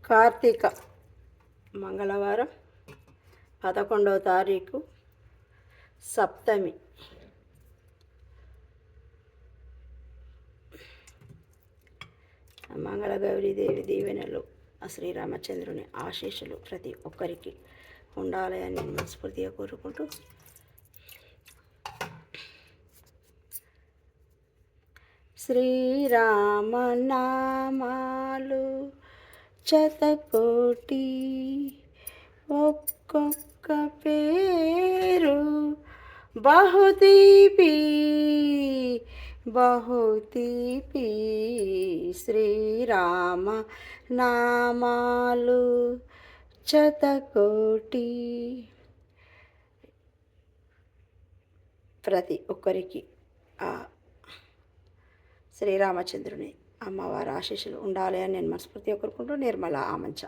కార్తీక మంగళవారం 11వ తారీఖు సప్తమి. మంగళగౌరీదేవి దీవెనలు, ఆ శ్రీరామచంద్రుని ఆశీస్సులు ప్రతి ఒక్కరికి ఉండాలి అని నేను మనస్ఫూర్తిగా కోరుకుంటూ, శ్రీరామనామాలు శతకోటి, ఒక్కొక్క పేరు బహుతీపి బహుతీపి. శ్రీరామ నామాలు శతకోటి. ప్రతి ఒక్కరికి ఆ శ్రీరామచంద్రుని అమ్మవారి ఆశీస్సులు ఉండాలి అని నేను మనస్ఫూర్తిగా కోరుకుంటూ, నిర్మల ఆమంచ.